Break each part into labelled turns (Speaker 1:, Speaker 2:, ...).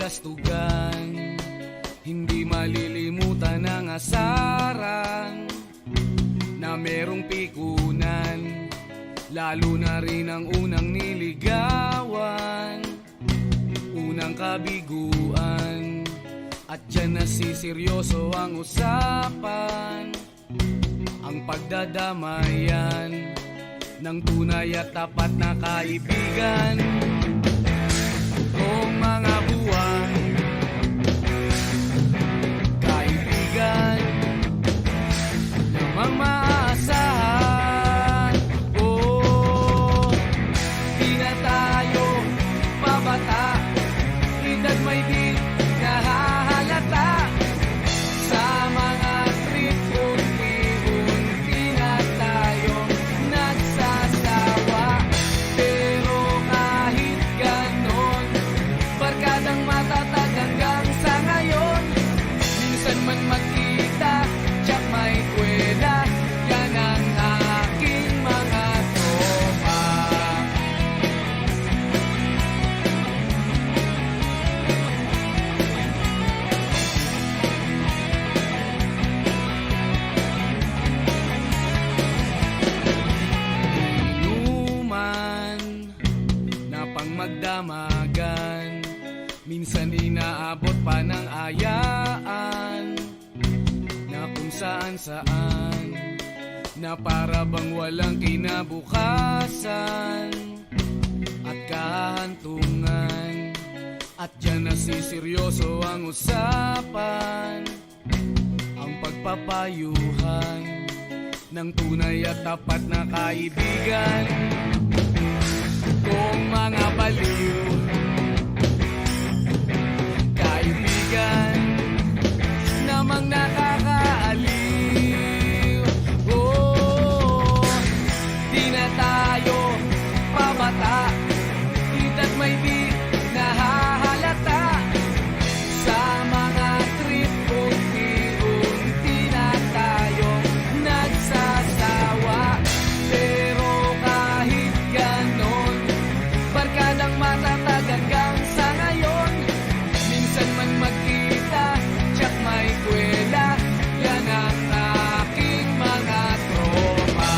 Speaker 1: kastugan, hindi malilimutan ang asaran na merong pikunan, lalo na rin ang unang niligawan, unang kabiguan. At dyan nasiseryoso ang usapan, ang pagdadamayan ng tunay at tapat na kaibigan. Kung mga buwan, kaibigan namang maaasahan. Oh, di na tayo pabata, edad may di nahahalata. Sa mga trip, unti-unti na tayong nagsasawa. Pero kahit ganon, barkadang matatag hanggang sa ngayon. Minsan man magkita, tiyak may kwela, yan ang aking mga tropa. Inuman na pang magdamagan, minsan inaabot pa ng ayaan, na kung saan-saan, na para bang walang kinabukasan at kahantungan. At dyan nasiseryoso ang usapan, ang pagpapayuhan ng tunay at tapat na kaibigan. Kung mga baliw, kaibigan namang nakakaaliw. Oh, di na tayo pabata, edad may di nahahalata. Sa mga trip, unti-unti na tayong nagsasawa. Pero kahit ganon, barkadang matatag hanggang sa ngayon. Minsan man magkita, tiyak may kwela, yan ang aking mga tropa.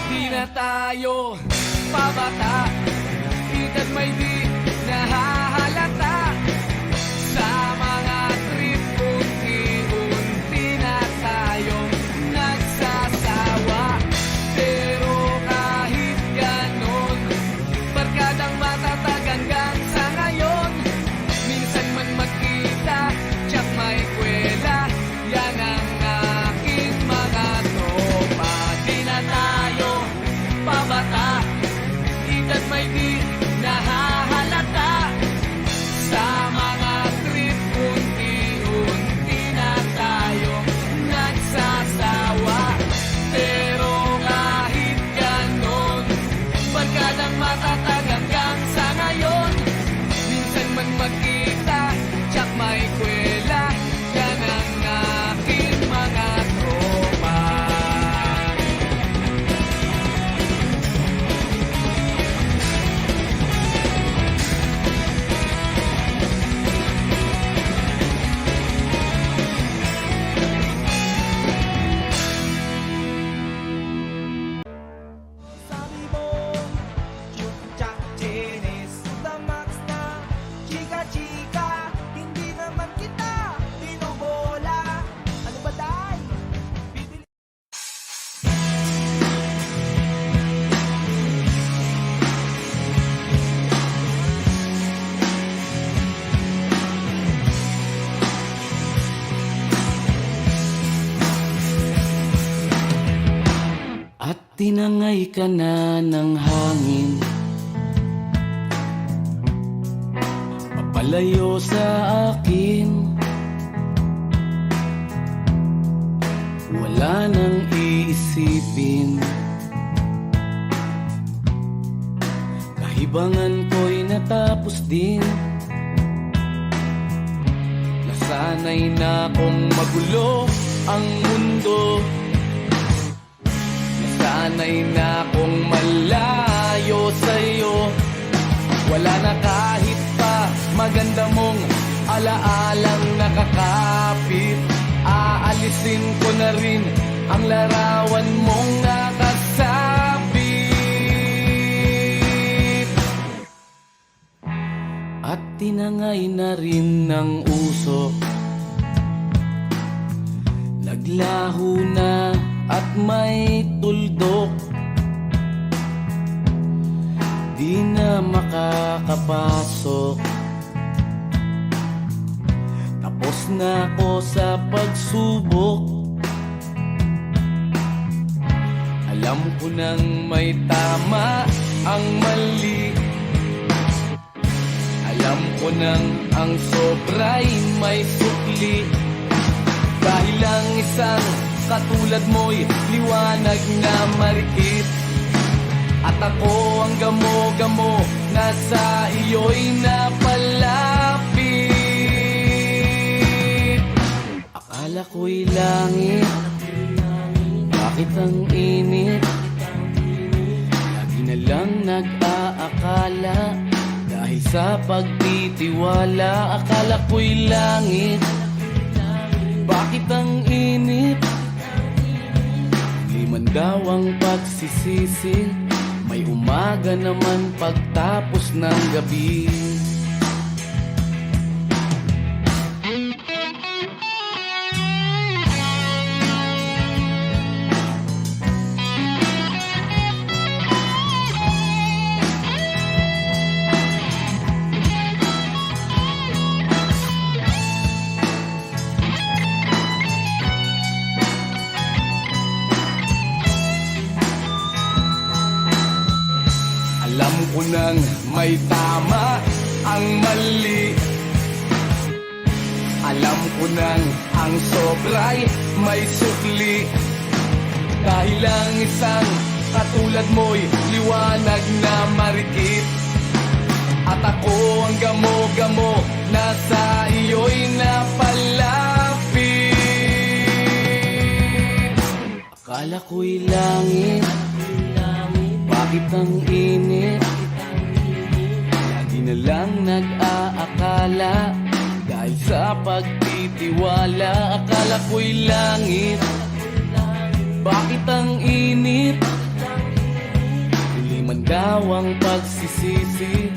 Speaker 1: Di na tayo pabata, edad may di nahahalata. Sa mga trip, unti-unti na tayong nagsasawa. Pero kahit ganon, barkadang matatag hanggang sa ngayon. Minsan man magkita, tiyak may kwela, yan ang aking mga tropa. Di na tayo pabata, edad may di nahahalata. Sa mga trip, unti-unti na tayong nagsasawa. Pero kahit ganon, barkadang matatag hanggang sa ngayon. Minsan man magkita, tiyak may kwela, yan ang aking mga tropa.
Speaker 2: Sabi mo, chukcha, chinis, tamax na, chika-chika, hindi naman kita binubola. Ano ba day? Bibili.
Speaker 1: At tinangay ka na ng hangin, papalayo sa akin. wala nang iisipin. Kahibangan ko'y natapos din. Nasanay na kong magulo ang mundo. Nasanay na kong malayo sa'yo. Wala na kahit pa maganda mong alaalang nakakapit. Aalisin ko na rin ang larawan mong nakasabit. At tinangay na rin ng usok. Naglaho na at may tuldok. Di na makakapasok. Tapos na ako sa pagsubok. Alam ko nang may tama ang mali. Alam ko nang ang sobra'y may sukli. Dahil lang isang katulad mo'y liwanag na marikit. At ako ang gamo-gamo na sa iyo'y napalapit. Akala ko'y langit, bakit ang init? Lagi na lang nag-aakala, dahil sa pagtitiwala. Akala ko'y langit, bakit ang init? Di man daw ang pagsisisi, may umaga naman pagtapos ng gabi. Alam ko nang may tama ang mali. Alam ko nang ang sobra'y may sukli. Dahil lang isang katulad mo'y liwanag na marikit. At ako ang gamo-gamo na sa iyo'y napalapit. Akala ko'y langit, bakit ang init? Lagi na lang nag-aakala, dahil sa pagtitiwala. Akala ko'y langit, bakit ang init? Huli man daw ang pagsisisi,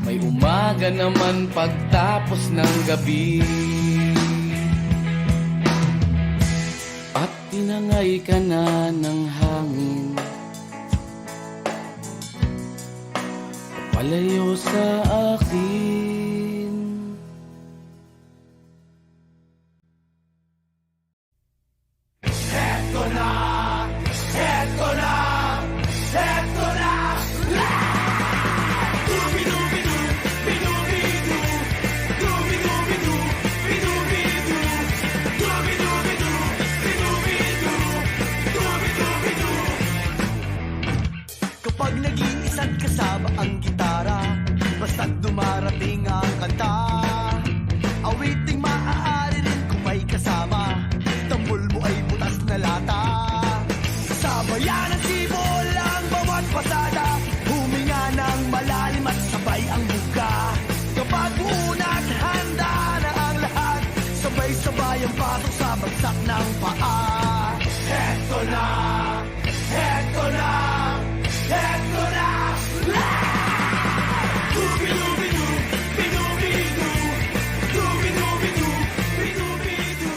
Speaker 1: may umaga naman pagtapos ng gabi. At tinangay ka na ng hangin, palayo sa akin.
Speaker 2: Eto na, eto na, eto na. Dubi-dubi-du, bidu-bidu. Dubi-dubi-du, bidu-bidu. Dubi-dubi-du, bidu-bidu. Dubi-dubi-du. Kapag naging isang kasama ang gitara, basta't dumarating ang kanta, awiting maaari rin kung may kasama. Tambol mo ay butas na lata. Sabayan ng sibol ang bawat pasada, huminga ng malalim at sabay ang buka. Kapag unat, handa na ang lahat, sabay-sabay ang patok sa bagsak ng paa. Eto na, eto na, eto na. Dubi-dubi-du, bidu-bidu. Dubi-dubi-du, bidu-bidu.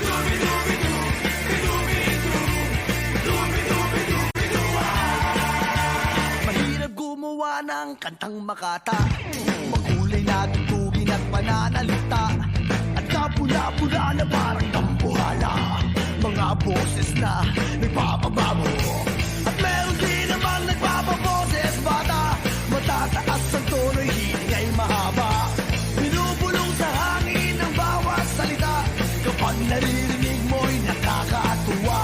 Speaker 2: Dubi-dubi-du, bidu-bidu. Dubi-dubi-du, bidu-ah. Mahirap gumawa ng kantang makata, makulay na tugtugin at pananalita, at kapula-pula na parang dambuhala, mga boses na nagpapababo. At meron din namang nagpapaboses bata, matataas ang tono'y hiling ay mahaba. Binubulong sa hangin ang bawat salita, kapag naririnig mo'y nakakatuwa.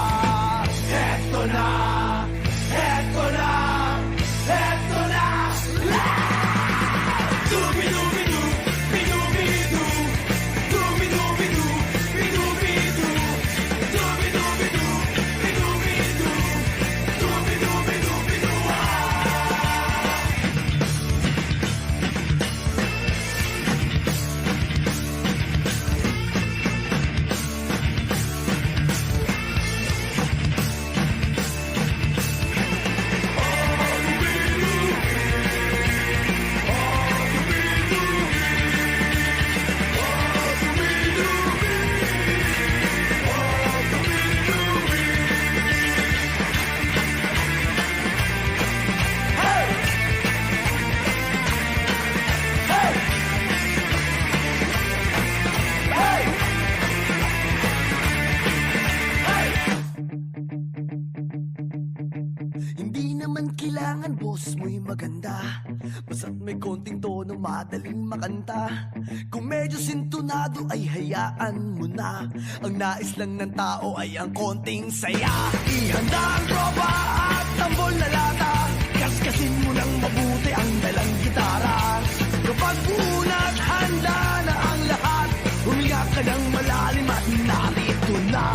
Speaker 2: naman kailangan boss mo'y maganda. Basta't may konting tono, madaling makanta. Kung medyo sintonado ay hayaan mo na. Ang nais lang ng tao ay ang konting saya. Ihanda ang tropa at tambol na lata. Kaskasin mo ng mabuti ang dalang gitara. Kapag buo na't handa na ang lahat, huminga ka ng malalim at narito na.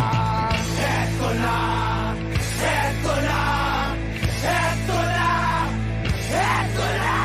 Speaker 2: Eto na, eto na, eto na, eto na.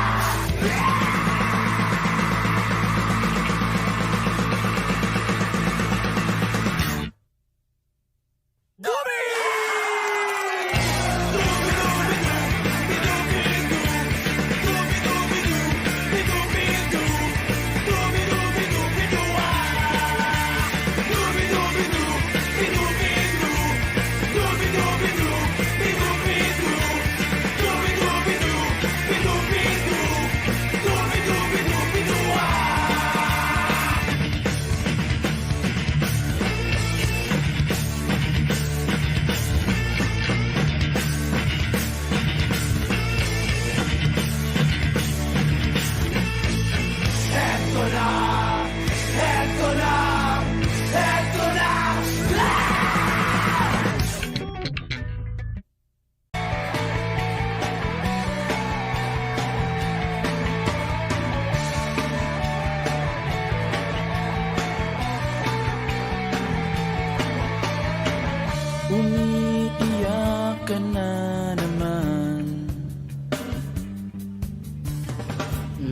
Speaker 1: Umiiyak ka na naman.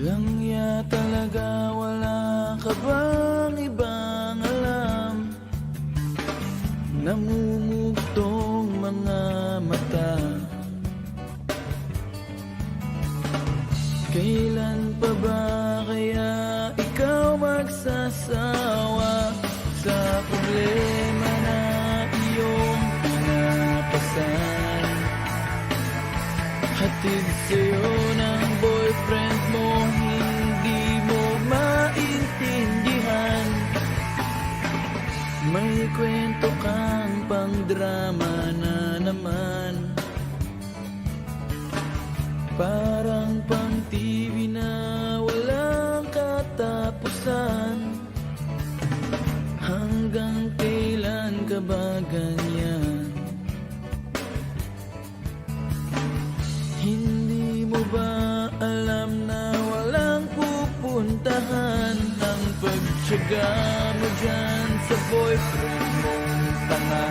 Speaker 1: Langya talaga, wala ka bang ibang alam? Namumugtong mga mata. Kailan pa ba kaya ikaw magsasawa sa problema na iyong pinapasan? Hatid sa'yo ng boyfriend mo, hindi mo maintindihan. May kwento kang pang drama na naman. Parang pang TV na walang katapusan. Hanggang kailan ka ba ganyan? Hindi mo ba alam na walang pupuntahan ang pagtyaga mo dyan sa boyfriend mong tanga?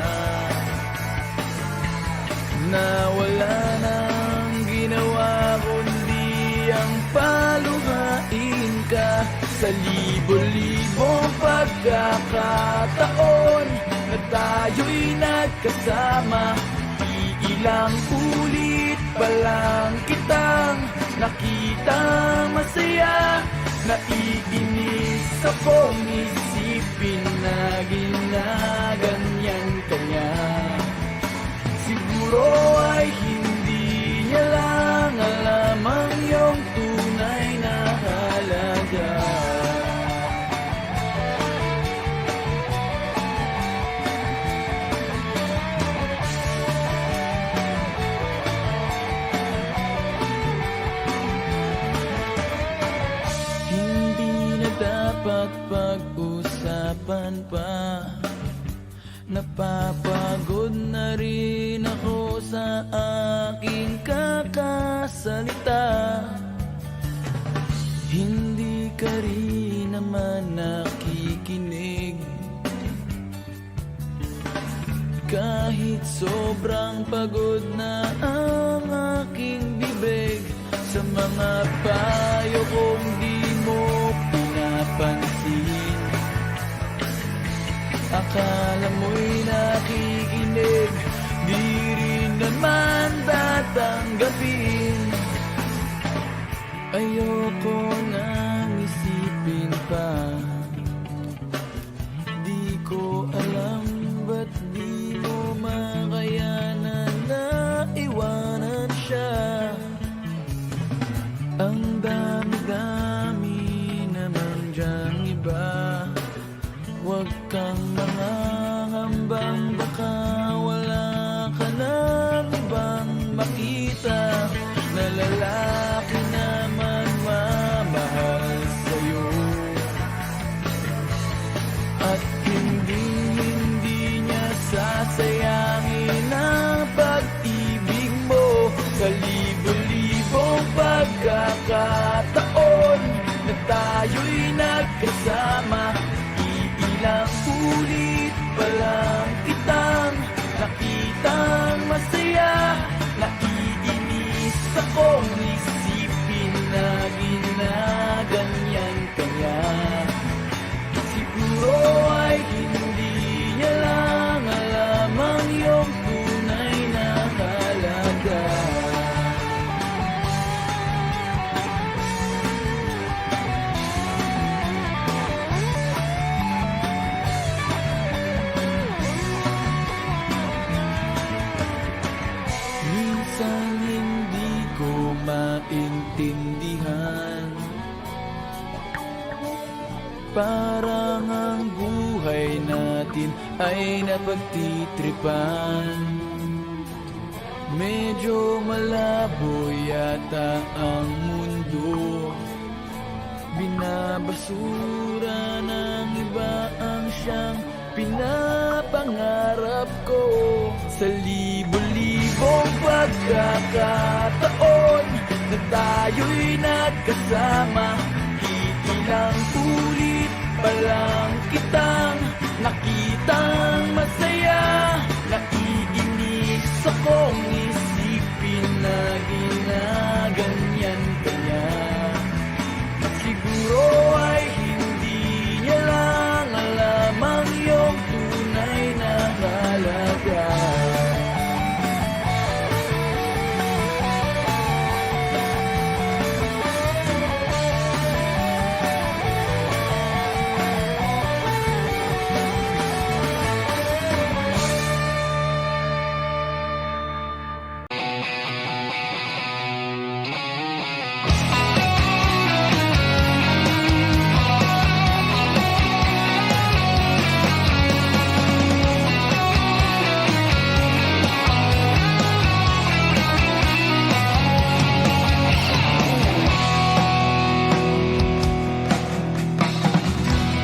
Speaker 1: Na wala nang ginawa kundi ang paluhain ka sa libo-libong pagkakataon na tayo'y nagkasama. Iilang ulit pa lang kitang nakita masaya. Naiinis akong isipin na ginaganyan ka niya. Siguro ay hindi niya lang alam ang iyong tunay na halaga. Hindi na dapat pag-usapan pa. Napapagod na rin ako sa aking kakasalita. Hindi ka rin naman nakikinig. Kahit sobrang pagod na ang aking bibig, sa mga payo kong di mo pinapansin. Akala mo'y nakikinig, di rin naman tatanggapin. Ayoko nang isipin pa. Di ko alam ba't di mo makayanan na iwanan siya. Ang dami-dami naman dyang iba. Huwag kang mangangambang baka wala ka nang ibang makita. libo-libong pagkakataon na tayo'y nagkasama. Iilang ulit pa lang kitang nakitang masaya. Naiinis akong isipin na ginaganyan kanya. Siguro ay hindi niya lang alam ang iyong tunay na halaga. Minsan hindi ko maintindihan, parang ang buhay natin ay napagtitripan. Medyo malabo yata ang mundo, binabasura ng iba ang siyang pinapangarap ko. Sa libo-libong pagkakataon na tayo'y nagkasama, iilang ulit pa lang kitang nakitang masaya. Naiinis akong isipin na ginaganyan kanya. Siguro ay hindi niya lang alam ang iyong tunay na halaga.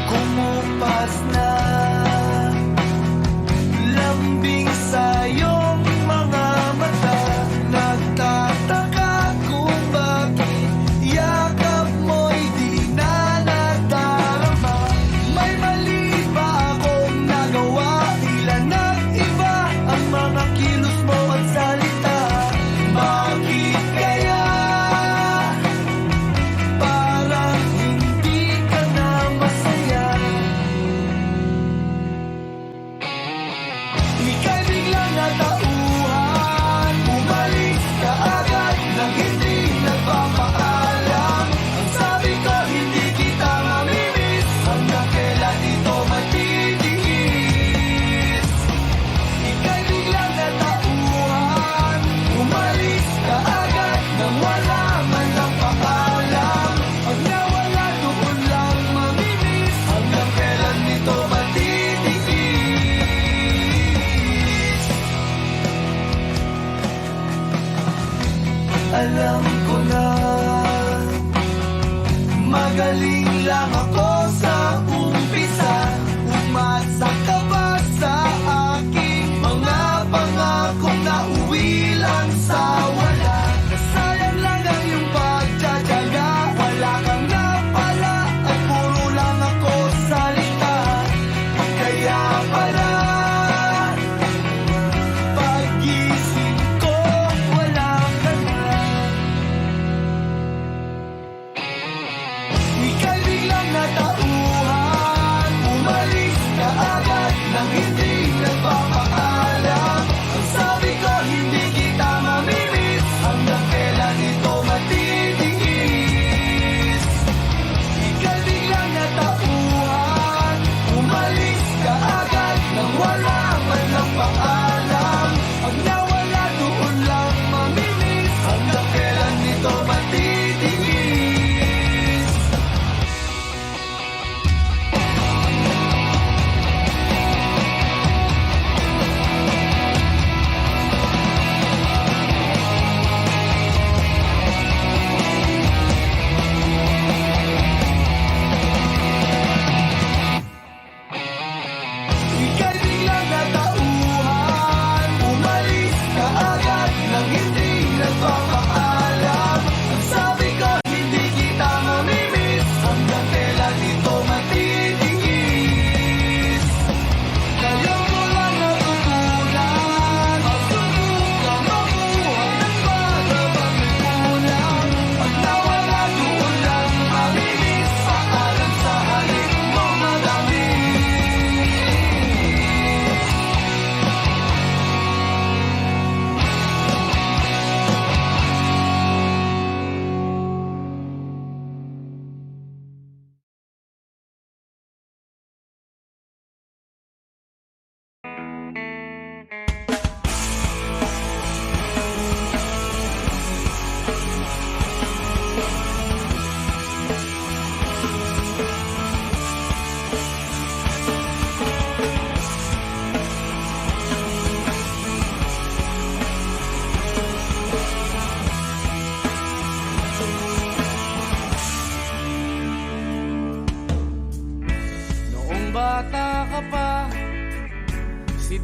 Speaker 2: Kumupas na lambing sa iyong mga mata. Nagtataka kung bakit yakap mo'y di na nadarama. May mali ba akong nagawa? Ilan at iba ang mga kilos mo at salita. Bakit kaya parang hindi ka na masaya? Ika'y biglang natauhan, umalis ka agad nang hindi nagpapaalam. Ang sabi ko, hindi kita mamimiss, hanggang kailan ito matitiis? Ika'y biglang natauhan, umalis ka agad nang wala man lang paalam. Pag nawala doon lang mamimiss, hanggang kailan ito matitiis? Alam ko na magaling lang ako sa umpisa. Umasa ka ba sa aking mga pangakong nauwi lang sa wala? Nasayang lang ang iyong pagtsatsaga. Wala kang napala at puro lang ako salita. Kaya pala pag-gising ko wala ka na. Ika'y biglang natauhan,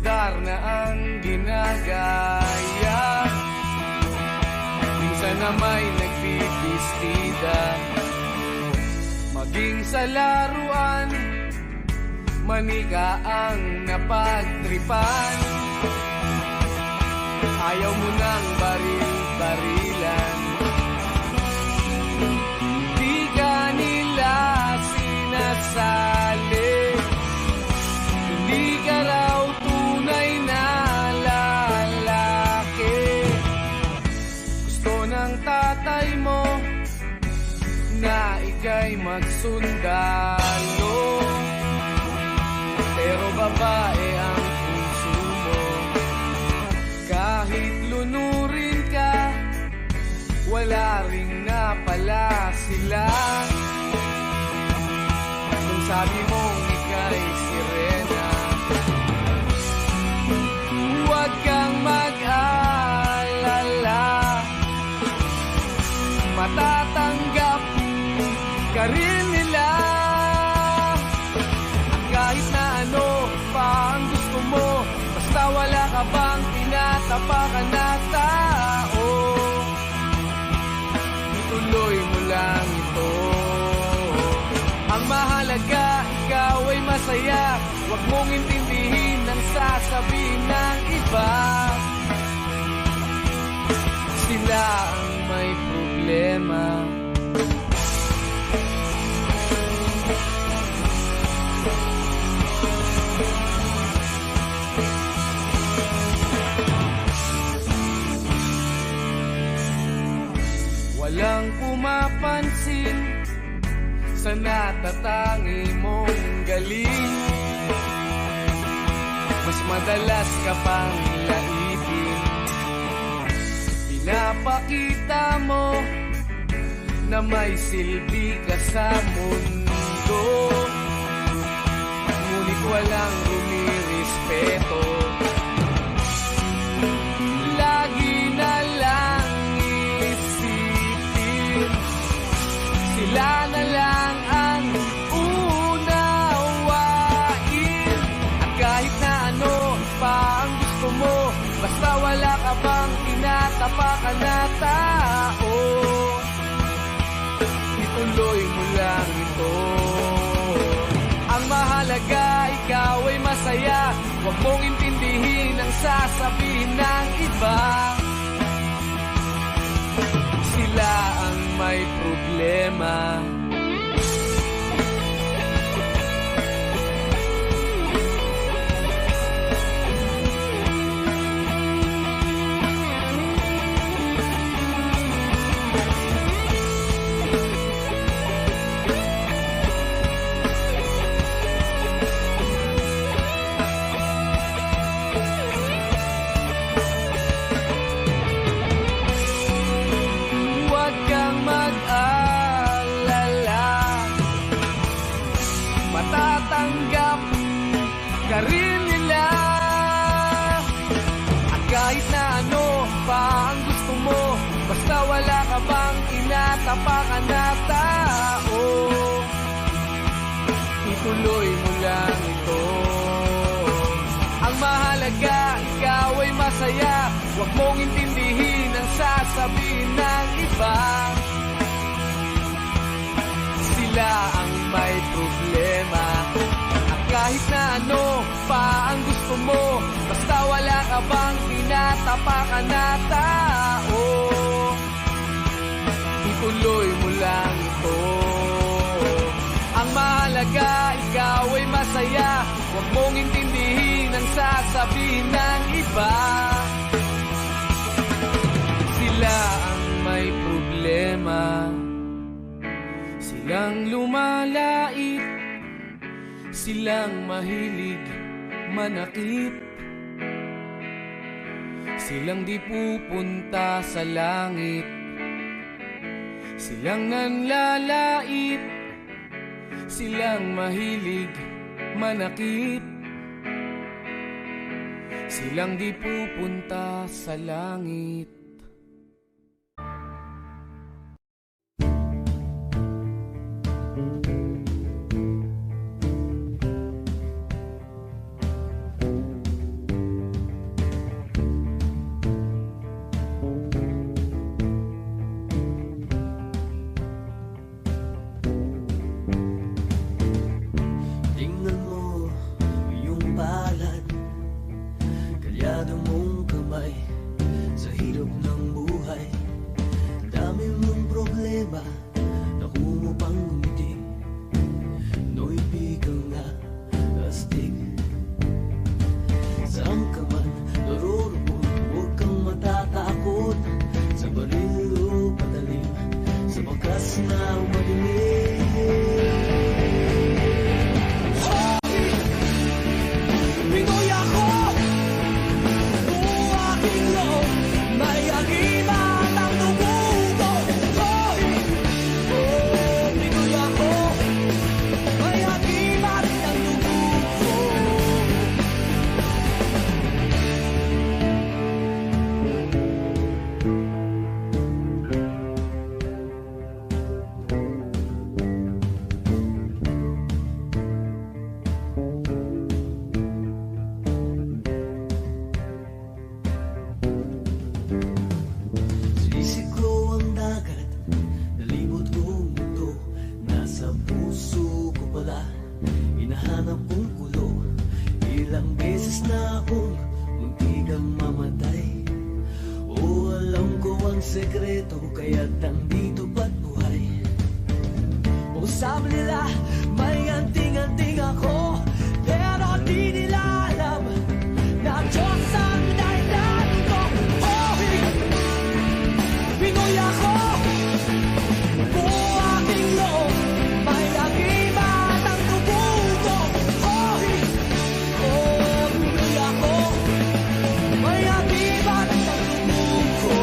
Speaker 3: pundar na ang ginagaya. Minsan na may nagbibistida, maging sa laruan, manika ang napagtripan. Ayaw mo ng baril-barilan, di ka nila sinasali. Hindi ka raw tunay na lalaki. Gusto ng tatay mo na ika'y magsundalo, pero babae ang puso mo. Kahit lunurin ka, wala ring napala sila. Kung sabi mong ika'y sirena, huwag kang mag-alala, matatanggap ka rin nila. At kahit na ano pa ang gusto mo, basta wala ka bang tinatapakan na tao, ituloy mo lang ito. Ang mahalaga, ikaw ay masaya. Huwag mong intindihin ang sasabihin ng iba. Sila ang may problema. Walang pumapansin sa natatangi mong galing. Mas madalas ka pang laipin. Pinapakita mo na may silbi ka sa mundo, ngunit walang rumirespeto. Lagi na lang isipin, sila na lang ang unawain. At kahit na ano pa ang gusto mo, basta wala ka bang tinatapakan na tao, ituloy mo lang ito. Ang mahalaga, ikaw ay masaya. Huwag mong intindihin ang sasabihin ng iba. Sila ang may problema. Huwag kang mag-alala, matatanggap ka rin nila. At kahit na ano pa ang gusto mo, basta wala ka bang tinatapakan na tao, ituloy mo lang ito. Ang mahalaga, ikaw ay masaya. Huwag mong intindihin ang sasabihin ng iba. Sila ang may problema. At kahit na ano pa ang gusto mo, basta wala ka bang tinatapakan na tao, ituloy mo lang ito. Ang mahalaga, ikaw ay masaya. Huwag mong intindihin ang sasabihin ng iba. Sila ang may problema. Silang lumalait, silang mahilig manakit, silang di pupunta sa langit, silang nanlalait, silang mahilig manakit, silang di pupunta sa langit.
Speaker 2: oras na madilim.
Speaker 3: Pinoy ako, buong aking loob, may agimat ang dugo ko. Hoy! Oh, Pinoy ako, may agimat ang dugo ko.
Speaker 2: Isip ko ang dagat, nalibot kong mundo. Nasa puso ko pala, hinahanap kong kulo. Ilang beses na akong muntikang mamatay. O alam ko ang sekreto, kaya't nandito ba't buhay. O sabi nila, may anting-anting ako, pero di nila alam na Diyos ang dahilan ko. Hoy! Pinoy ako, buong aking loob, may agimat ang dugo ko. Hoy! Oh, Pinoy ako, may agimat ang dugo ko.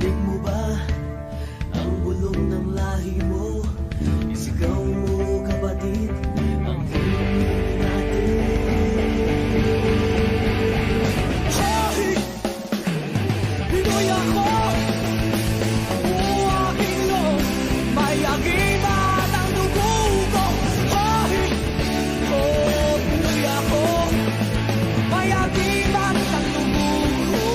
Speaker 2: Dinig mo ba ang bulong ng lahi mo? Isigaw mo, kapatid, ang himig natin.
Speaker 3: Hoy! Pinoy ako, buong aking loob, may agimat ang dugo ko. Hoy! Oh, Pinoy ako, may agimat ang dugo ko.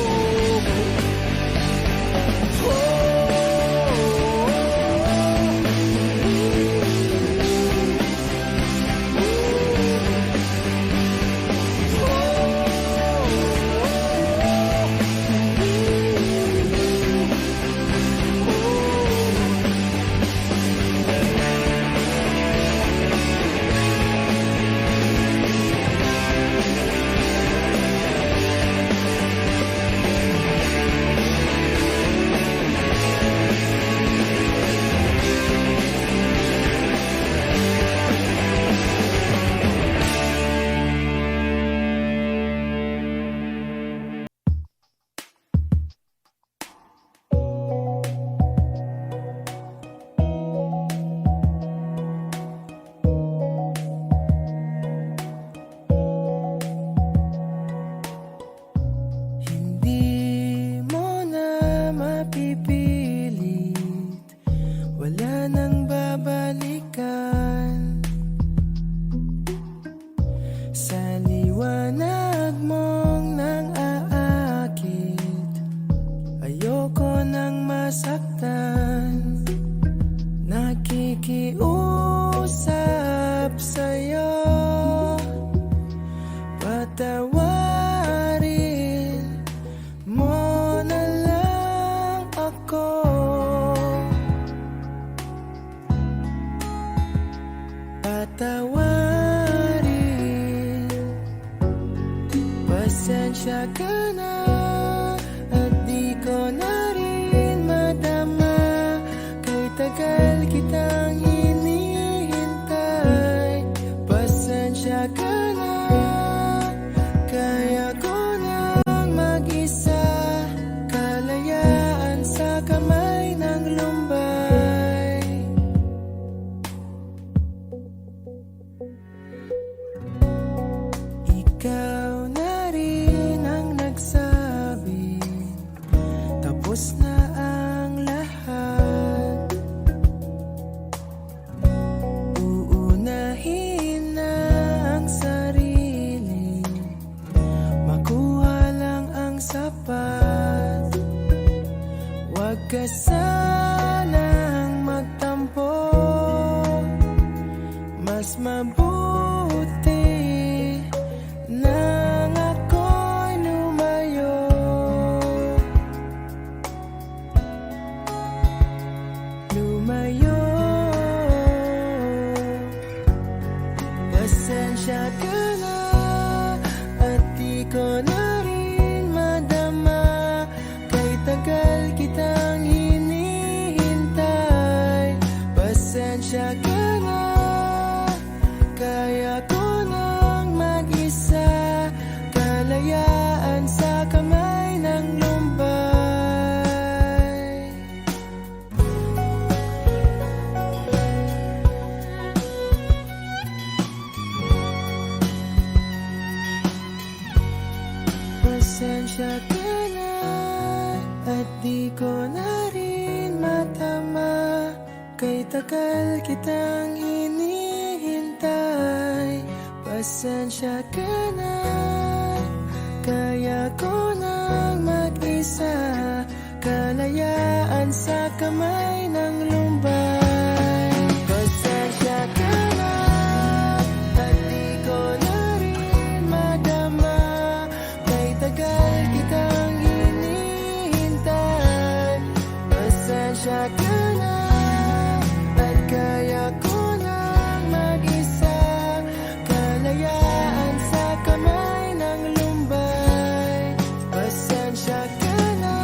Speaker 3: Hindi mo na mapipilit, wala nang babalikan. Sa liwanag mong nang aakit, ayoko nang masaktan. Nakikiusap sa'yo, patawarin mo na lang ako. Patawarin, pasensya ka na, at di ko na rin madama. Kay tagal kitang hinihintay, pasensya ka na. Kaya ko nang mag-isa, kalayaan sa kamay ng lumbay.
Speaker 1: mabuti nang ako'y lumayo. Lumayo. Pasensya ka na at di ko na rin madama, kay tagal kitang hinihintay. Pasensya ka na, kaya ko nang mag-isa, kalayaan sa kamay ng lumbay. Pasensya ka na at di ko na rin matama, kay tagal kitang hinihintay. Pasensya ka na, kaya ko nang mag-isa, kalayaan sa kamay ng lumbay. Pasensya ka na at di ko na rin madama, kay tagal kitang hinihintay. Pasensya ka na at kaya ko nang mag-isa, kalayaan sa kamay ng lumbay. Pasensya ka na.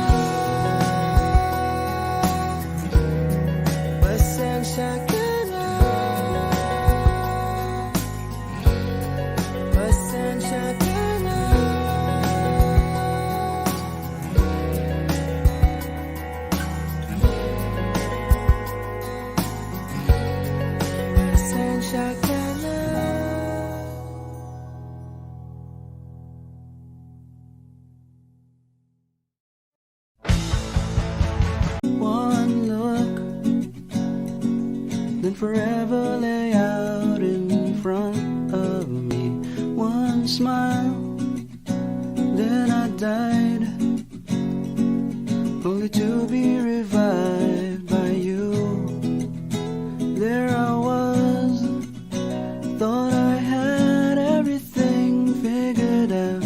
Speaker 1: Pasensya ka na. Pasensya ka na. Pasensya ka na. One look, then forever lay out in front of me. One smile, then I died, only to be revived by you. There I was, thought I had everything figured out.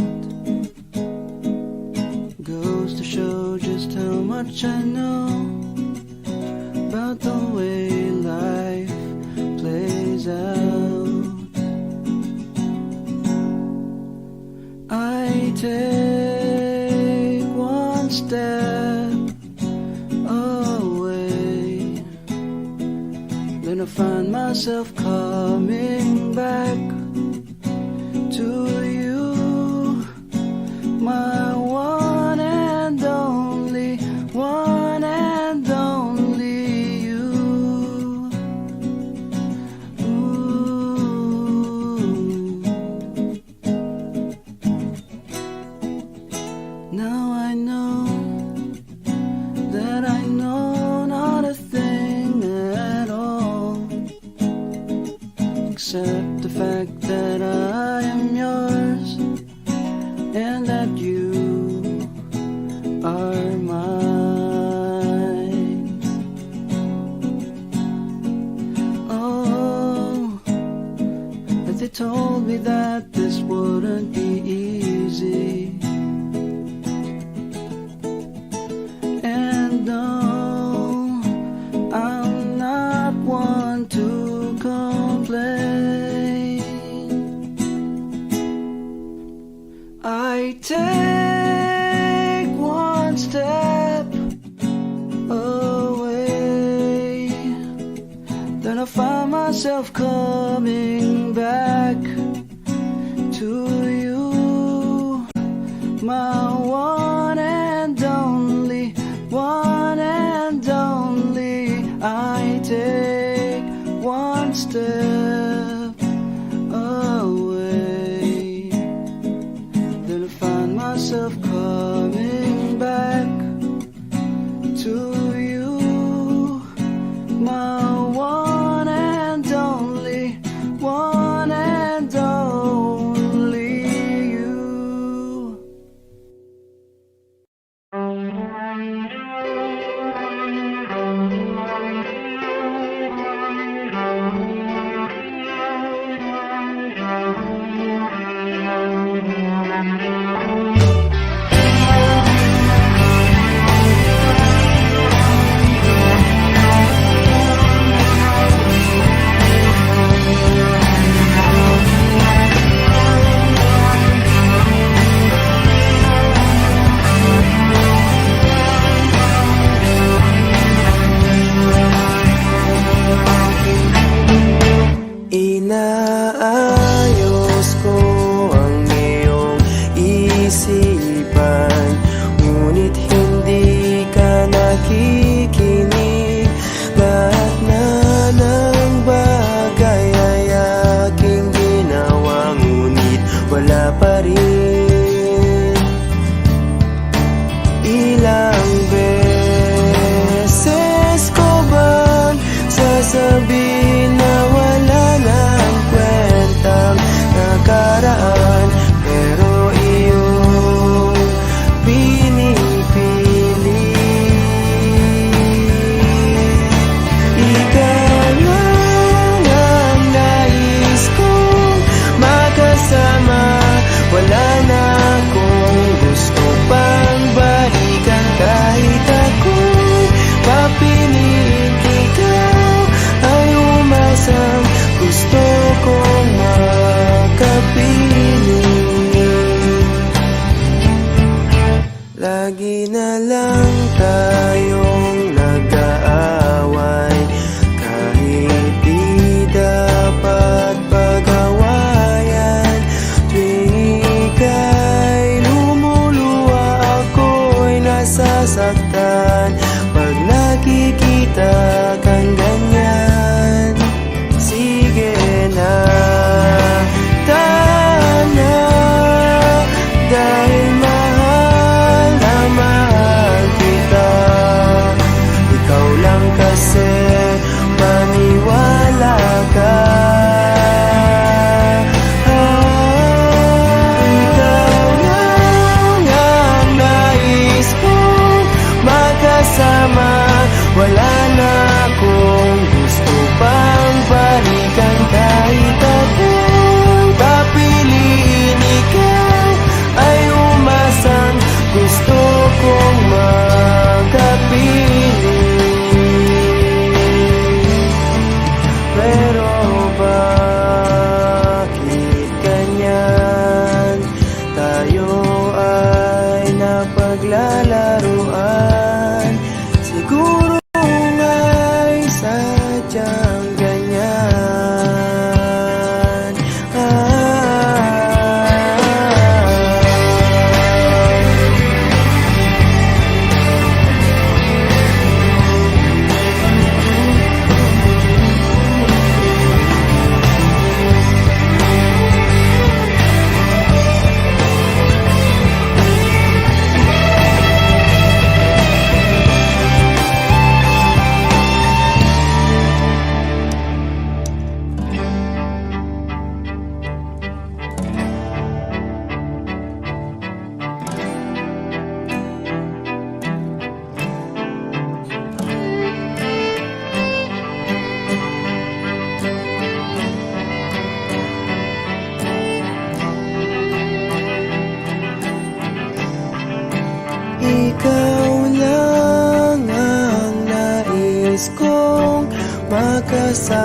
Speaker 1: Goes to show just how much I know about the way life plays out. I take one step away, then I find myself coming back to you, my one and only, one and only you. Ooh. Now I know that I know not a thing at all, except the fact that I am yours and that you are mine. Oh, but they told me that this wouldn't be easy. And no, I'm not one to complain. I take one step away, then I find myself coming back to you, my one and only, one and only. I take one step away, then I find myself coming back to you, my one and only, one and only you.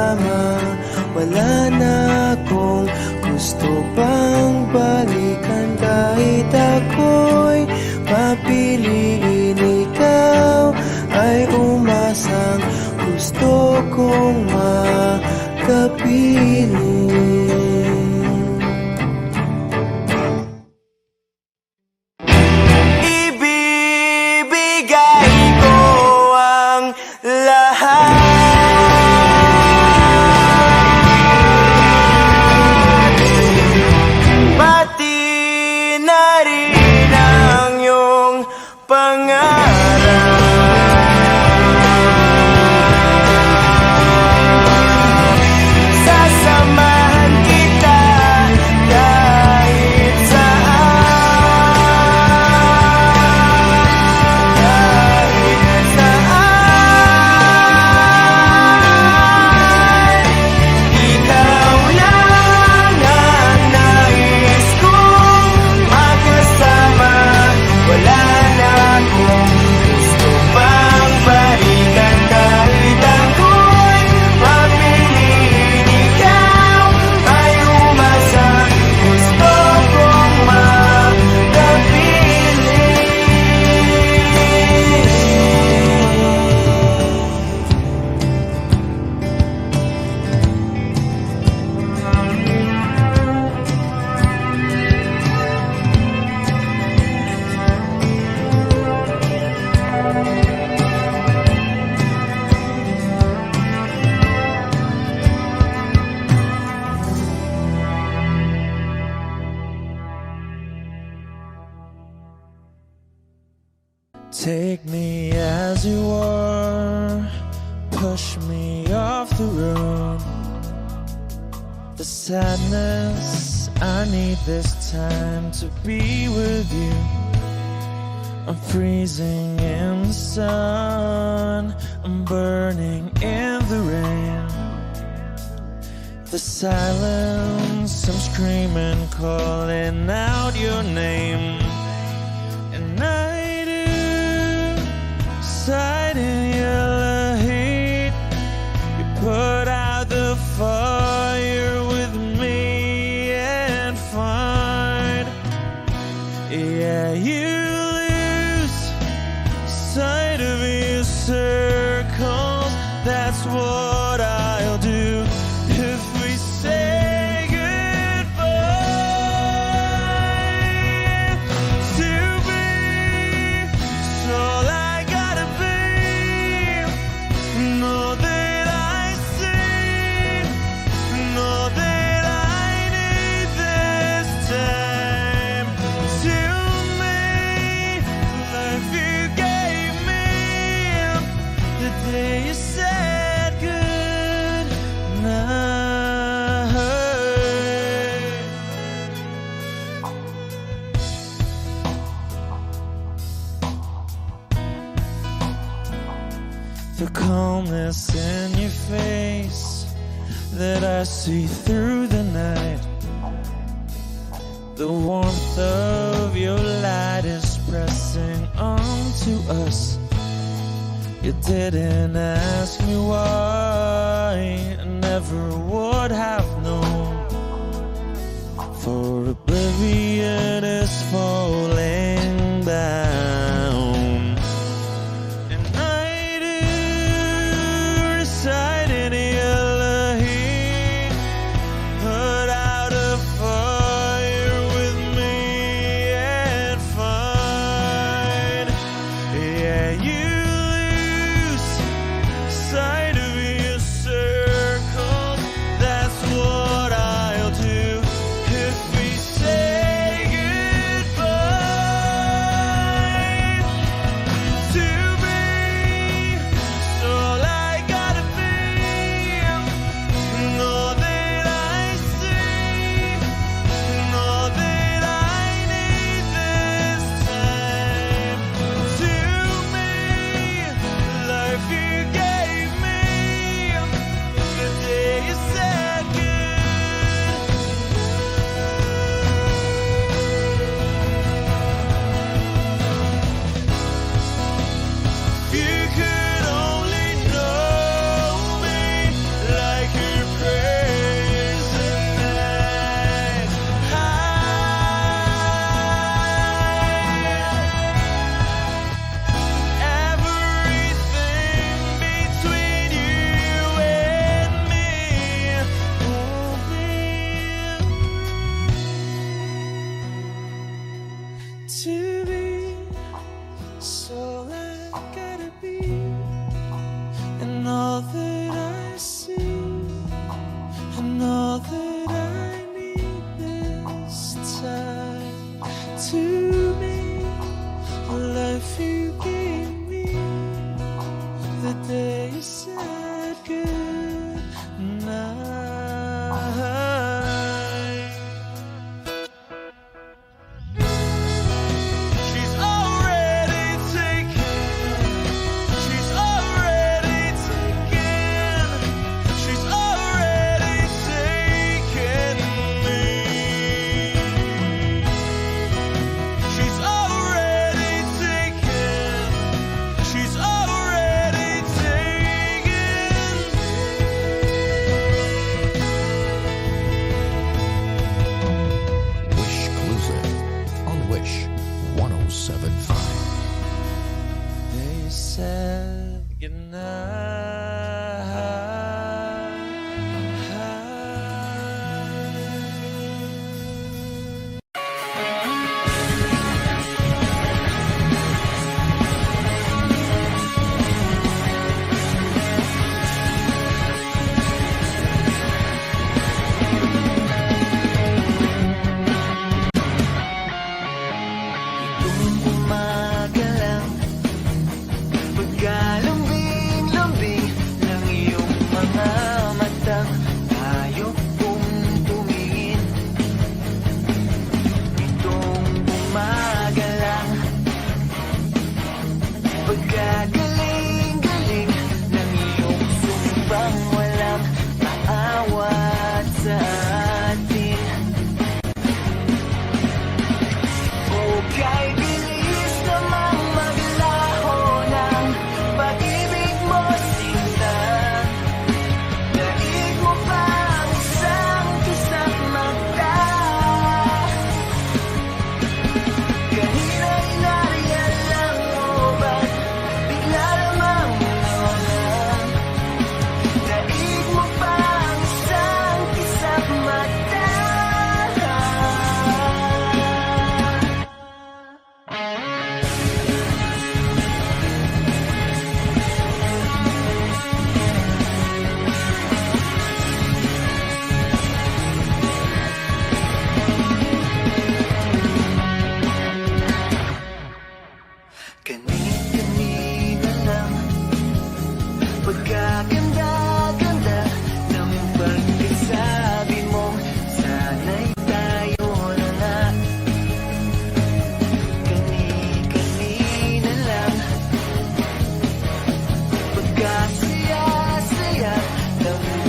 Speaker 4: kasama. Wala na akong gusto pang balikan. Kahit ako'y papiliin, ikaw ay umasang gusto kong makapiling. Ibibigay ko ang lahat, pati na rin ang iyong pangarap. Sasamahan kita kahit saan, kahit saan. Ikaw lang ang nais kong makasama. Wala na akong gusto pang balikan. Kahit ako'y mapiliin, ikaw ay umasang gusto kong makapiling.
Speaker 1: Take me as you are, push me off the road. The sadness, I need this time to be with you. I'm freezing in the sun, I'm burning in the rain. The silence, I'm screaming, calling out your name. And I do side in your heat. You put out the fire with me and find. Yeah, you lose sight of your circles. That's what I'll do if we say goodbye. To be so I gotta be. Know that I see, know that I need this time. To me, life you gave me the day you said good night. The calmness in your face that I see through the night. The warmth of your light is pressing onto us. You didn't ask me why, I never would have known. For oblivion is falling down. And I do reside in your heat. Put out a fire with me and find. Yeah, you lose sight of your circles.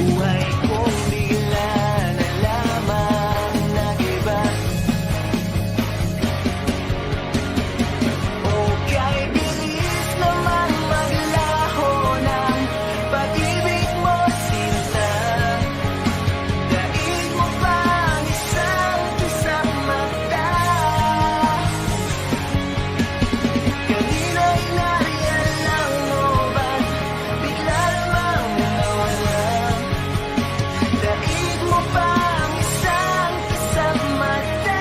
Speaker 4: buhay kong bigla na lamang nagiba. O kay bilis naman maglaho ng pag-ibig mo, sinta. Daig mo pang isang kisang mata. Kanina'y nariyan lang mo ba't bigla lamang nawala? Daig mo pang isang kisang mata.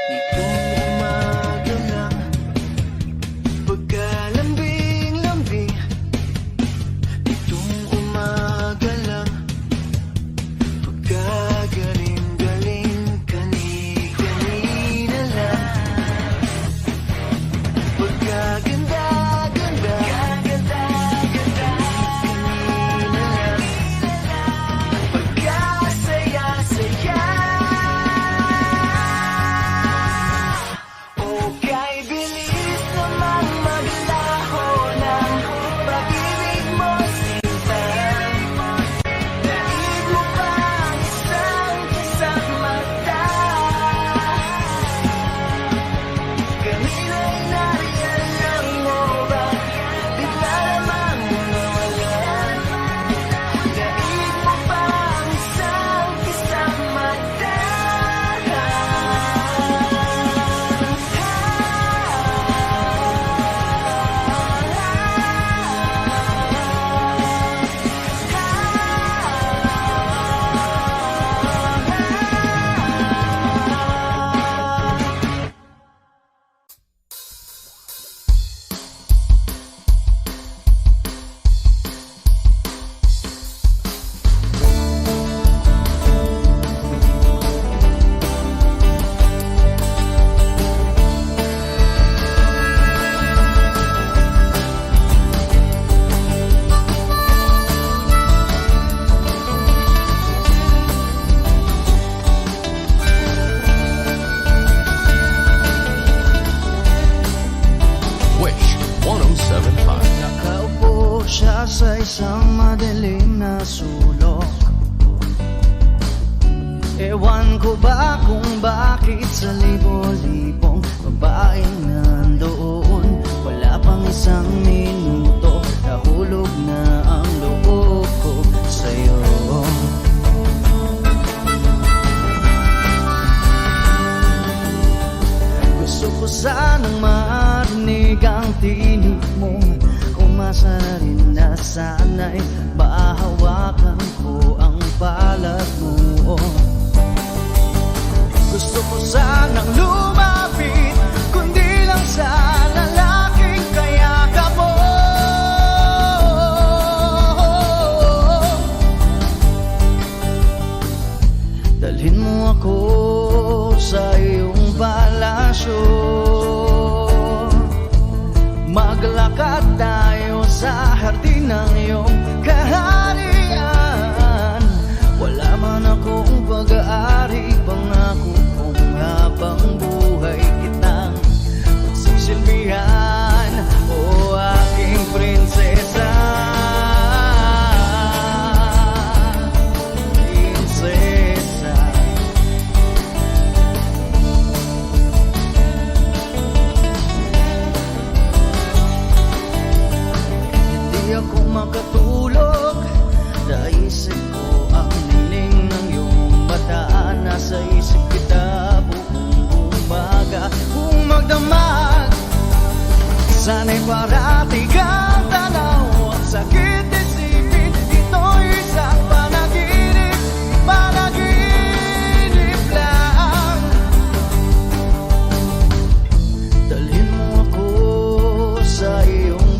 Speaker 4: Nitong umaga lang, pagkalambing-lambing. Nitong umaga lang, pagkagaling-galing. Kani-kanina lang, pagkaganda-ganda. Kani-kanina lang, pagkasaya-saya. O kay bilis naman maglaho ng pag-ibig mo, sinta. Daig mo pang isang kisang mata. Kanina'y nariyan lang mo ba bigla lamang nawala? Daig mo pang isang kisang mata.
Speaker 5: Wish 1075.
Speaker 6: Nakaupo siya sa isang madilim na sulok. Ewan ko ba kung bakit sa libo-libong babaeng nandoon, wala pang isang minuto, nahulog na ang loob ko sa'yo. Gusto ko sanang marinig ang tinig mo, umasa na rin na sana'y mahawakan ko ang balat mo. Gusto ko sanang lumapit, kundi lang sa lalaking kayakap mo. Dalhin mo ako sa iyong palasyo, maglakad tayo sa hardin ng iyong kaharian. Wala man akong pag-aari, pangako kong habang buhay kitang magsisilbihan, o aking prinsesa. Prinsesa. Hindi ako makatulog, naisip ko ang nining ng iyong mata. Nasa isip kita buong umaga, kung magdamag sana'y parati kang tanaw. Ang sakit isipin, ito'y isang panaginip, panaginip lang. Dalhin mo ako sa iyong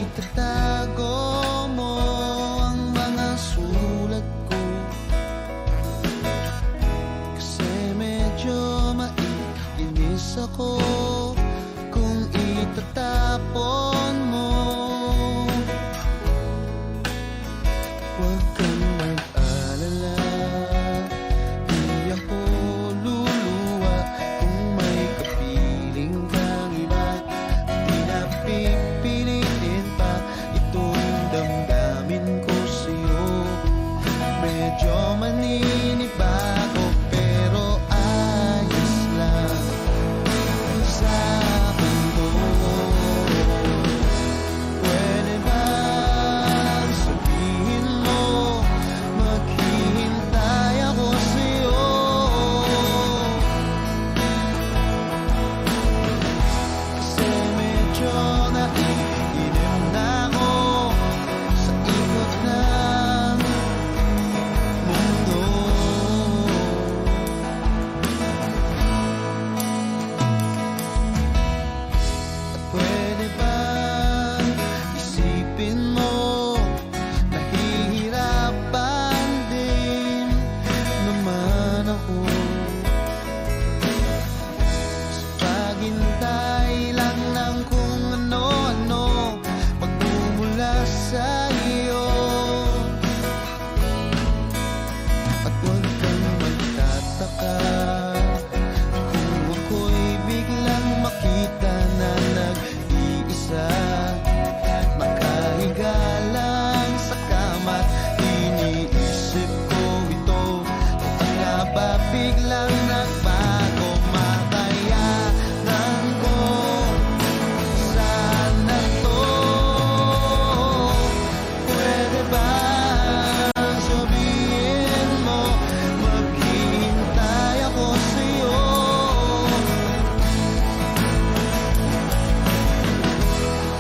Speaker 6: itatago mo ang mga sulat ko, kasi medyo maiinis ako kung itatapon mo. Huwag kang mag-alala, di ako luluwa kung may kapiling kang iba. Di na pipilitin pa itong damdamin ko sa'yo. Medyo maninibago pero ayos lang sa mundo. Pwede ba sabihin mo maghihintay ako sa'yo? Kasi medyo naiinip na ako sa ikot ng mundo. At pwede ba isipin mo nahihirapan din naman ako sa paghintay lang ng kung ano-ano pagmumula sa iyo. At huwag kang magtataka kung ako'y biglang makita na nag-iisa, nakahiga lang sa kama't iniisip ko ito. Kung nga ba biglang nagbago, makayanan ko sana to. Pwede ba sabihin mo maghihintay ako sa'yo?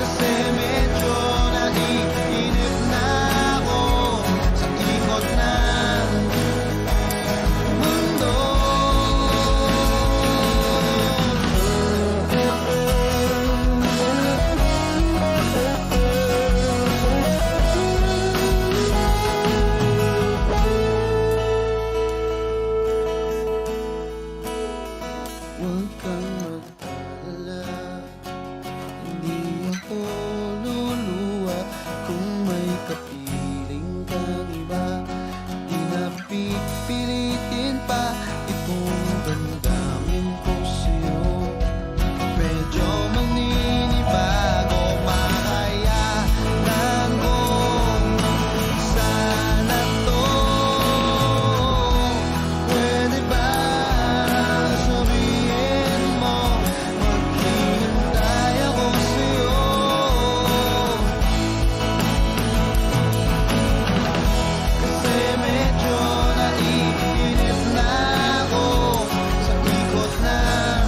Speaker 6: Kasi medyo naiinip na ako sa ikot ng mundo. Huwag kang mag-alala, hindi ako luluwa kung may kapiling kang iba. Di na pipilitin pa itong damdamin ko sa'yo. Medyo maninibago, makayanan ko sana to. Pwede ba sabihin mo maghihintay ako sa'yo? Kasi medyo naiinip na ako sa ikot ng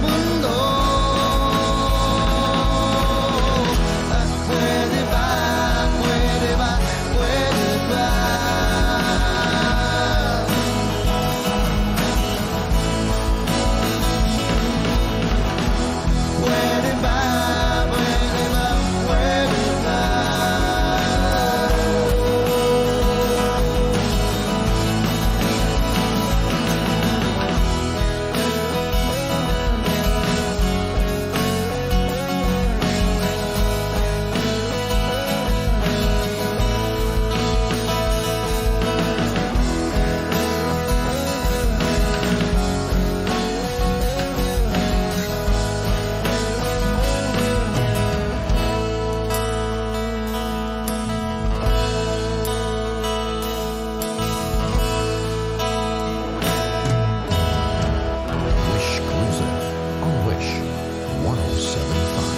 Speaker 6: mundo. At pwede ba, pwede ba, pwede ba? Pwede ba, pwede ba, pwede ba?
Speaker 5: Wish Cruiser on Wish 1075.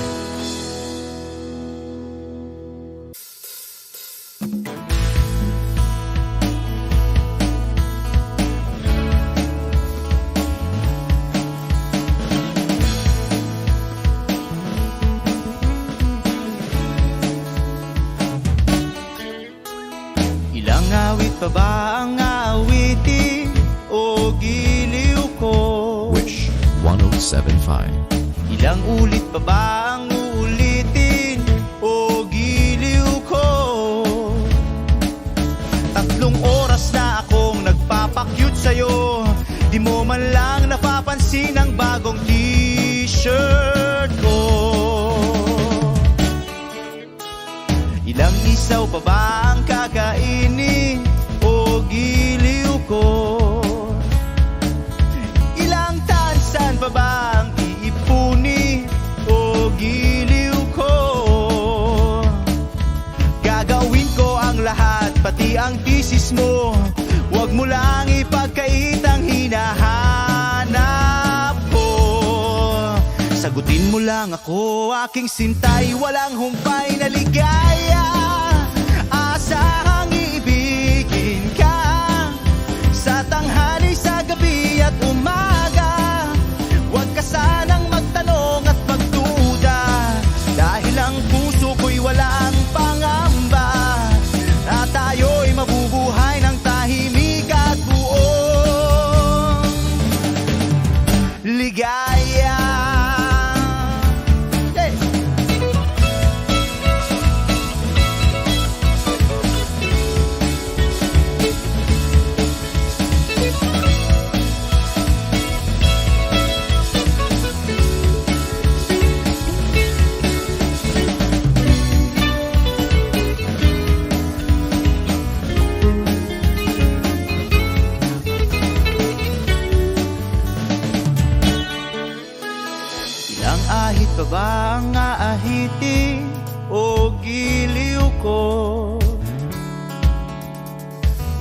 Speaker 6: Ilang awit pa ba ang awitin o giliw ko?
Speaker 5: Wish 1075.
Speaker 6: Ilang ulit pa ba ang uulitin isaw pa ba ang kakainin o giliw ko? Ilang tansan pa ba ang iipuni o giliw ko? Gagawin ko ang lahat, pati ang thesis mo. Huwag mo lang ipagkait ang hinahanap ko. Sagutin mo lang ako, aking sintay, walang humpay na ligaya. Asahang iibigin ka sa tanghali, sa gabi at umaga. Huwag ka sanang magtanong at magduda, dahil ang puso ko'y walang pangamba, na tayo'y mabubuhay ng tahimik at buong ligaya. Hey! Ilang ahit pa ba ang aahitin o giliw ko?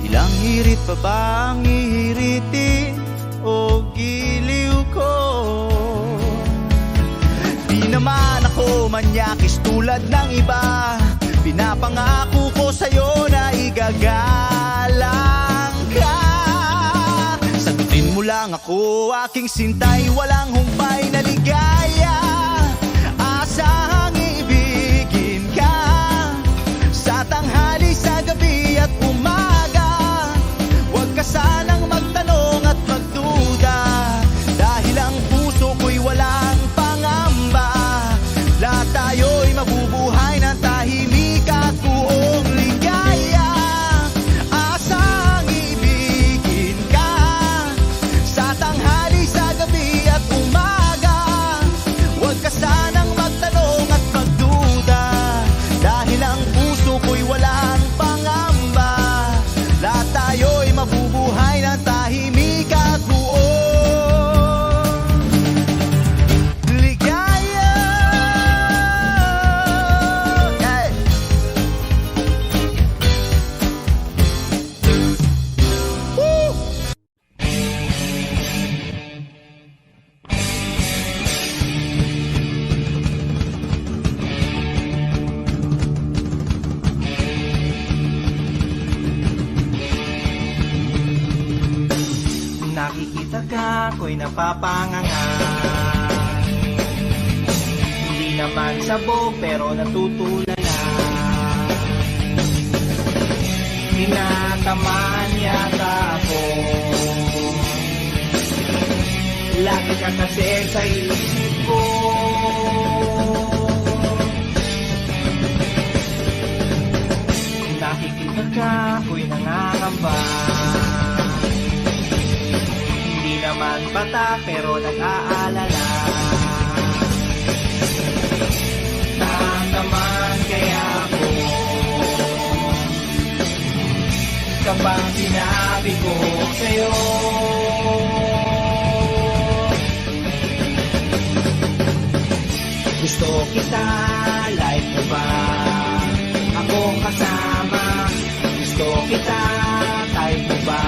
Speaker 6: Ilang hirit pa ba ang ihiritin o giliw ko? Di naman ako manyakis tulad ng iba, pinapangako ko sa'yo na igagalang ka. Sagutin mo lang ako, aking sintay, walang humpay na ligaya. Asahang iibigin ka sa tanghali, sa gabi at umaga. Huwag ka sanang magtanong at magduda, dahil ang puso ko'y walang pangamba. Lahat tayo'y mabubuhay ng tahimik at buong ligaya. Asahang iibigin ka sa tanghali, sa gabi at umaga. Huwag ka sanang magtanong at magduda, dahil ang puso ko'y walang pangamba. Lahat tayo'y mabubuhay ng tahimik at buong ligaya. Hey! Woo!
Speaker 1: Nakikita ka, ako'y napapanganga. Hindi naman sabog, pero natutulala. Tinatamaan yata ako. Lagi ka kasi sa isip ko. Nakikita ka, ako'y nangangamba. Hindi naman bata, pero nag-aalala. Natamaan kaya ako kapag sinabi ko sa'yo. Gusto kita, like mo ba akong kasama? Gusto kita, type mo ba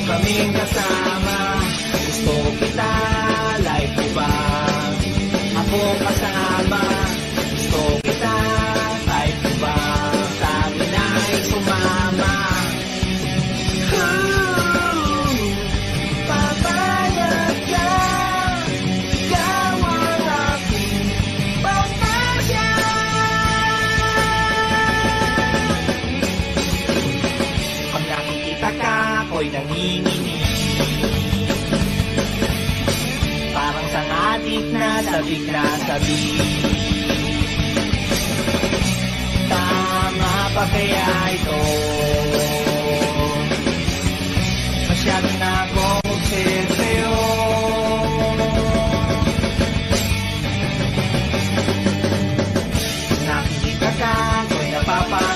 Speaker 1: kaming kasama? Gusto kita, like mo ba akong kasama? Gusto kita, type mo ba sabi na'y sumama? Papayag ka, ikaw ang aking pagpasya. Pag nakikita ka, ako'y nanginginig. Parang sangadik na sabik na sabik. Tama pa kaya ito? Masyado na akong obsessed sa'yo. Nakikita ka, ako'y napapanganga.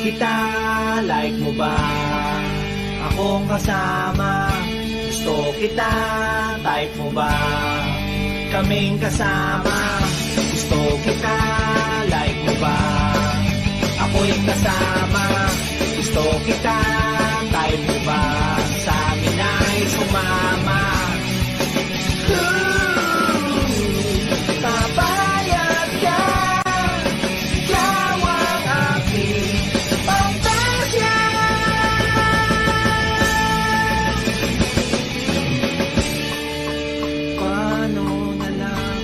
Speaker 6: kita, like mo ba? Akong kasama. Gusto kita, type mo ba? Kaming kasama. Gusto kita, like mo ba? Ako'y kasama. Gusto kita, type mo ba? Sa amin ay sumama. Papayag ka, ikaw ang aking pantasya. Paano na lang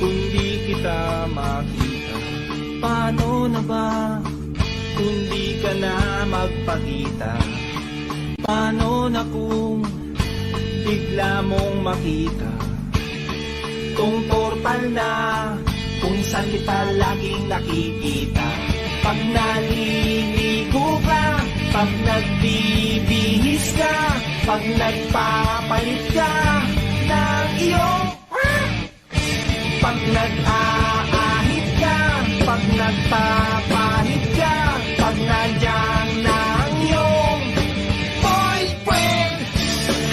Speaker 6: kung di kita makita? Paano na ba kung di ka na magpakita? Paano na kung bigla mong makita? Kung portal na kung saan kita laging nakikita. Pag naliligo ka, pag nagbibihis ka, pag nagpapalit ka ng iyong pag nag-aahit ka, pag nagpapalit ka, pag nandiyan na ang iyong boyfriend,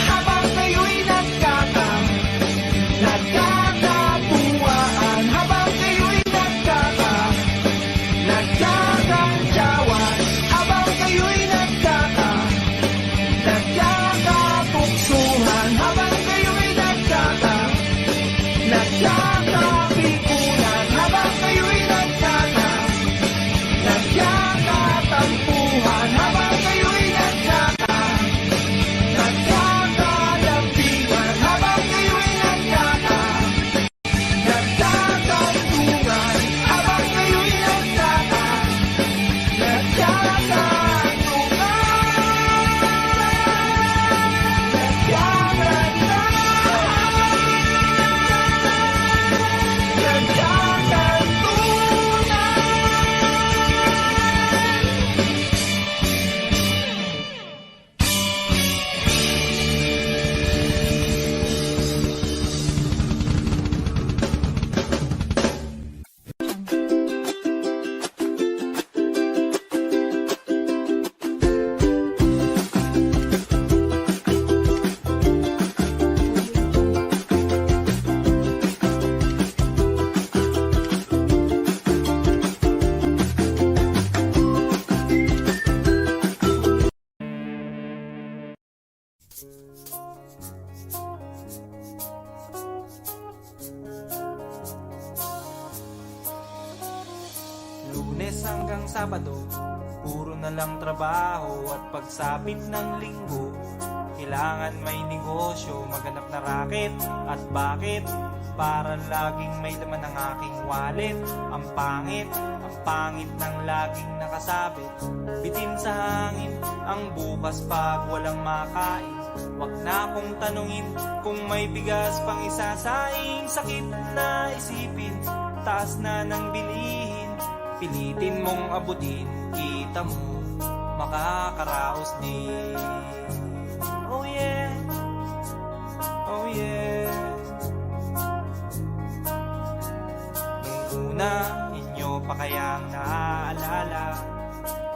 Speaker 6: habang kayo'y nagkakapuwaan, habang kayo'y nagkakantsawan, habang kayo'y nagkakapuksuhan, habang kayo'y nagkakapikunan, habang kayo'y nagkakatampuhan, habang kayo'y nagkakalampingan, habang kayo'y nagkakantungan, habang kayo'y
Speaker 1: Lunes hanggang Sabado, puro na lang trabaho. At pagsapit ng Linggo, kailangan may negosyo, maghanap na raket. At bakit? Para laging may laman ng aking wallet. Ang pangit ng laging nakasabit. Bitin sa hangin ang bukas pag walang makain. Wag na akong tanungin kung may bigas pang isasaing. Sakit na isipin, taas na ng bilihin. Pilitin mong abutin, kita mo, makakaraos din. Oh yeah, oh yeah. Nung una, inyo pa kayang naaalala,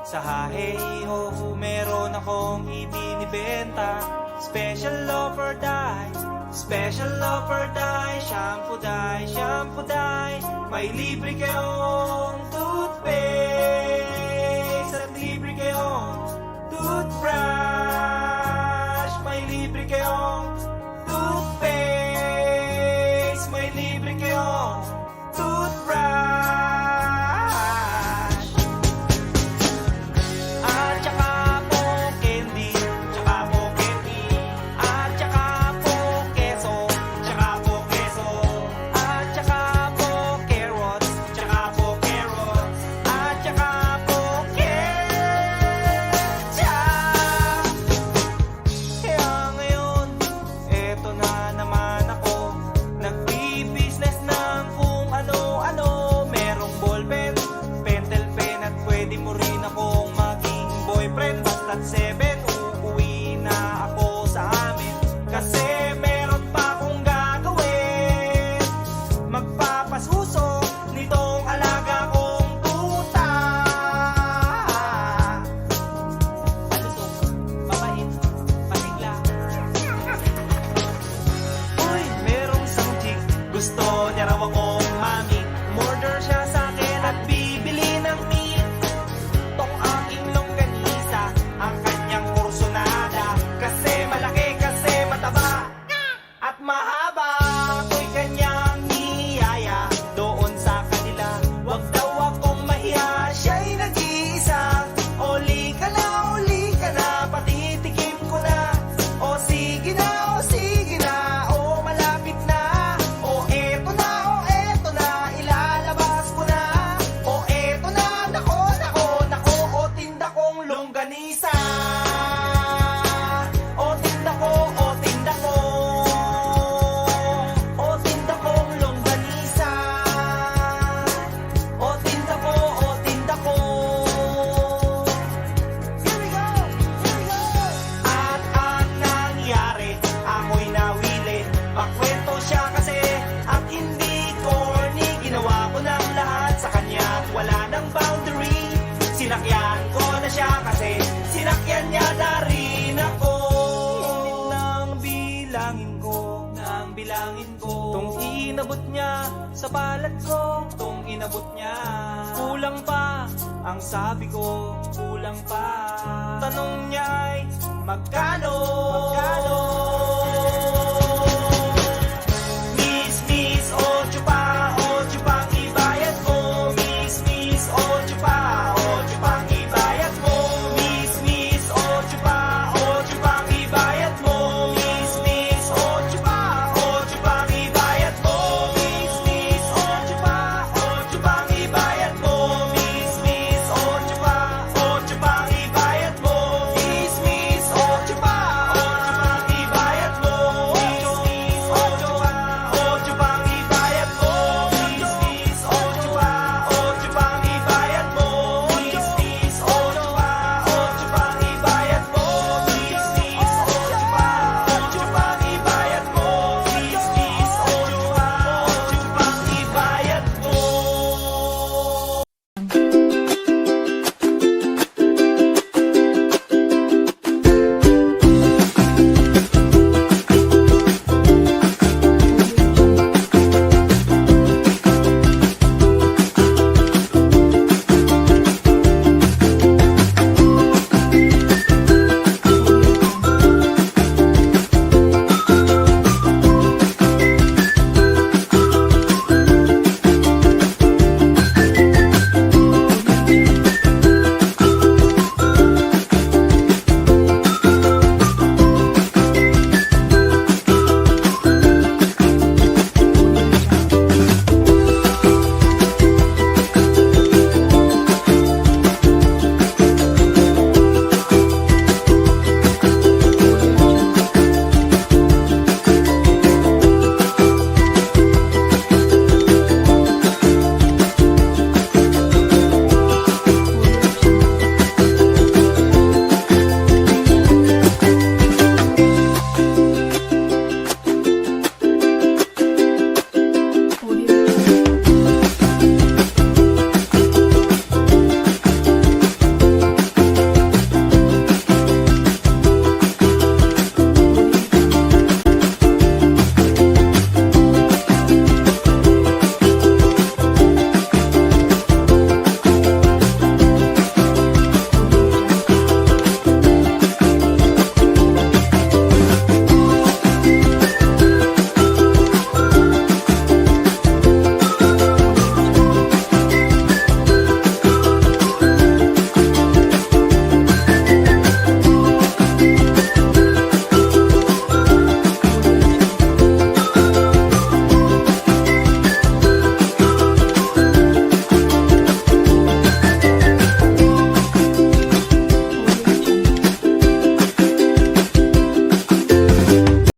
Speaker 1: sa Haheho meron akong ibinibenta. Special offer die, special offer die. Shampoo die, shampoo die. May libre kayong toothpaste at libre kayong toothbrush. May libre kayong toothpaste, may libre kayong toothbrush. At saka po candy, tsaka po candy. At saka po keso, tsaka po keso. At saka po carrots, tsaka po carrots. At saka po ketchup. Kaya ngayon, sabihin ko. Tong inabot niya sa palad ko, tong inabot niya. Kulang pa, ang sabi ko, kulang pa. Tanong niya ay magkano? Magkano?